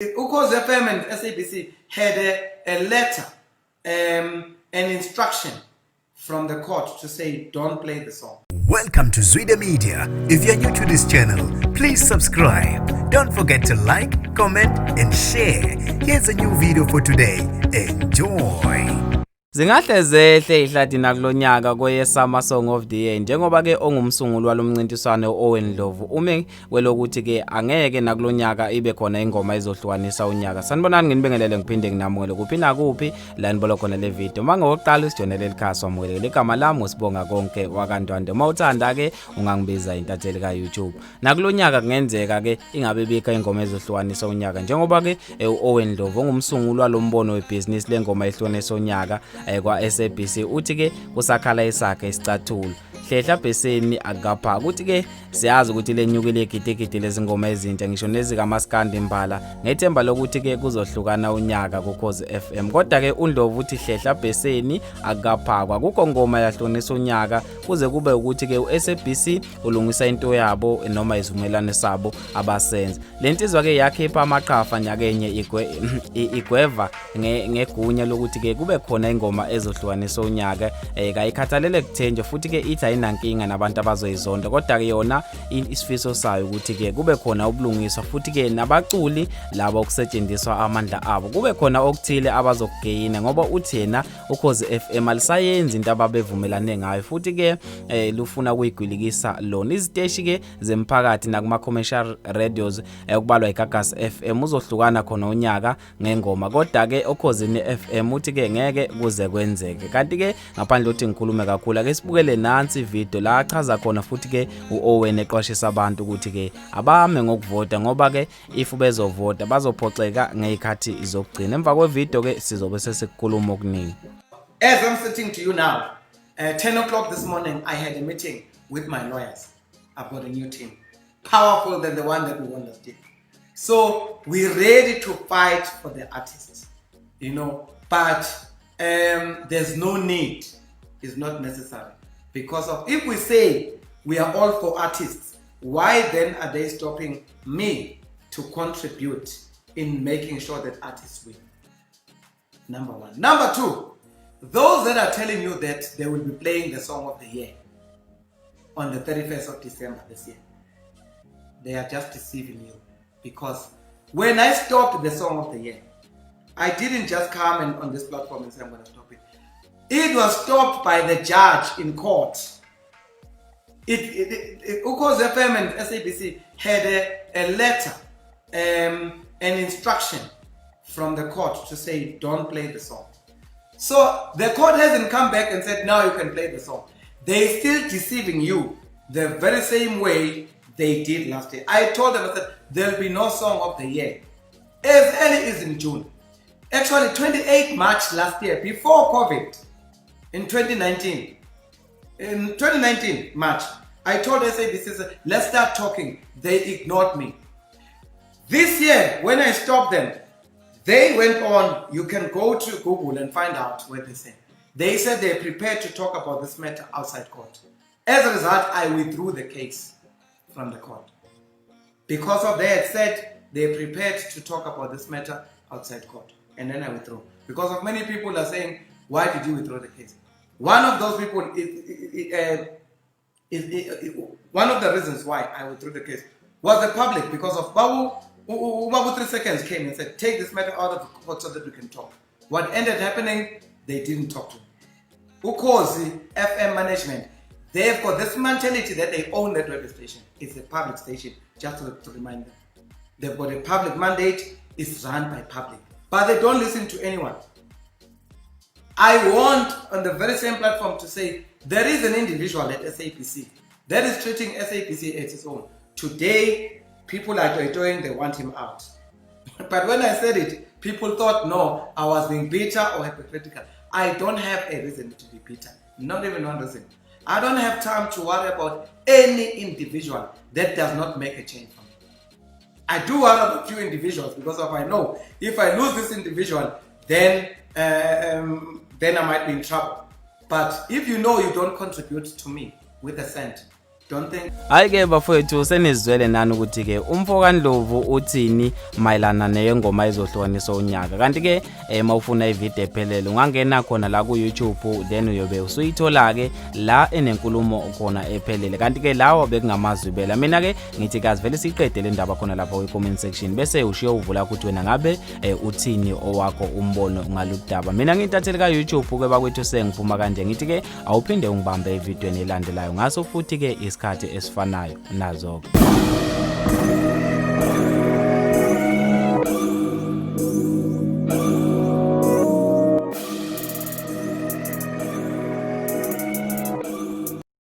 Ukhozi FM and SABC had a letter, an instruction from the court to say don't play the song. Welcome to Zwida Media. If you're new to this channel, please subscribe. Don't forget to like, comment and share. Here's a new video for today. Enjoy. Zingahle zehle ihlathi nakulonyaka kweyesama Song of the Year njengoba ke ongumsunguli walomncintiswano Owen Ndlovu ume kwelokuthi ke angeke nakulonyaka ibe khona ingoma ezohlukanisa unyaka. Sanibonani nginibingelele ngiphinde nginamukele kuphi nakuphi la nibolo khona le video. Mangokuqala isijonele elikhasi wamukele igama lami usibonga konke wakantwande. Uma uthanda ke ungangibiza intatheli ka YouTube. Nakulonyaka kungenzeka ke ingabe bika ingoma ezohlukanisa unyaka njengoba ke Owen Ndlovu ongumsunguli walombono webusiness lengoma ehlukanisa unyaka kwa SABC uthi ke kusakhala isakhe isicathulo hlehla bheseni akapha ukuthi ke siyazi ukuthi lenyukile gidigidi lezingoma ezintsha ngisho nezika maskandi imbala ngethemba lokuthi ke kuzohlukana unyaka kuKhozi FM kodwa ke uNdlovu uthi hlehla bheseni akaphakwa kukho ngoma yahlonisa unyaka kuze kube ukuthi ke uSABC ulungisa into yabo noma izivumelane sabo abasenze lentizwa ke yakhipha amaqhafa nyakenye igweva ngegunya lokuthi ke kube khona ingoma ezohlukanisa unyaka kayikhathalele kuthenje futhi ke ithi ayinankinga nabantu abazoyizonda kodwa ke yona isifiso sayo ukuthi ke kube khona ubulungiswa futhi ke nabaculi labo okusetshenziswa amandla abo kube khona okuthile abazokugeyina ngoba uthi yena uKhozi FM alisayenza into ababevumelane ngayo futhi ke lufuna ukuyigwilikisa lona iziteshi ke zemphakathi nakuma commercial radios okubalwa iGagas FM uzohlukana khona unyaka ngengoma kodwa ke okhozini FM uthi ke ngeke kuze kwenzeke kanti ke ngaphandle ukuthi ngikhulume kakhulu ake sibukele nansi video la achaza khona futhi ke uOwen eqwashisa abantu ukuthi ke abame ngokuvota ngoba ke if bezovota bazophoxeka ngezikhathi izokugcina emva kwevideo ke sizobe sesikhuluma okuningi. As I'm sitting to you now, 10 o'clock this morning, I had a meeting with my lawyers. I've got a new team, powerful than the one that we won last year. So we're ready to fight for the artists, but there's no need, it's not necessary. Because of if we say we are all for artists, why then are they stopping me to contribute in making sure that artists win? Number one. Number two, those that are telling you that they will be playing the song of the year on the 31st of December this year, they are just deceiving you. Because when I stopped the song of the year, I didn't just come on this platform and say I'm going to stop it. It was stopped by the judge in court. Ukhozi FM and SABC had a letter, an instruction from the court to say don't play the song. So the court hasn't come back and said now you can play the song. They're still deceiving you the very same way they did last year. I told them, I said there'll be no song of the year as early as in June. Actually 28 March last year, before COVID, in 2019, March, I told SABC, let's start talking. They ignored me. This year, when I stopped them, they went on, you can go to Google and find out what they said. They said they're prepared to talk about this matter outside court. As a result, I withdrew the case from the court. Because of they had said they're prepared to talk about this matter outside court. And then I withdrew. Because of many people are saying, why did you withdraw the case? One of those people, one of the reasons why I withdrew the case was the public, because of Babu 3 seconds came and said, take this matter out of the court so that we can talk. What ended happening, they didn't talk to me. Ukhozi FM management, they've got this mentality that they own that radio station. It's a public station, just to remind them. They've got a public mandate, it's run by public. But they don't listen to anyone. I want on the very same platform to say there is an individual at SABC that is treating SABC as its own. Today, people are doing, they want him out. But when I said it, people thought, no, I was being bitter or hypocritical. I don't have a reason to be bitter, not even one reason. I don't have time to worry about any individual that does not make a change for me. I do worry about a few individuals because I know if I lose this individual, then I might be in trouble. But if you know you don't contribute to me with a cent, don't think Hayi ke bafowethu senizwele nani ukuthi ke umfoka Ndlovu uthini mayelana neyengoma ezohlukanisa unyaka. Kanti ke mawufuna ivideo ephelele ungangena khona la ku YouTube then uyobe usuyithola ke la enenkulumo khona ephelele. Kanti ke lawo bekungamazwi bela. Mina ke ngithi kazi vele siqede le ndaba khona lapha ku comment section bese ushiya uvula ukuthi wena ngabe uthini owakho umbono ngaludaba. Mina ngitathele ka YouTube ke bakwethu sengiphuma kanje ngithi ke awuphinde ungibambe ivideo elandelayo ngaso futhi ke isikhathi esifanayo nazo.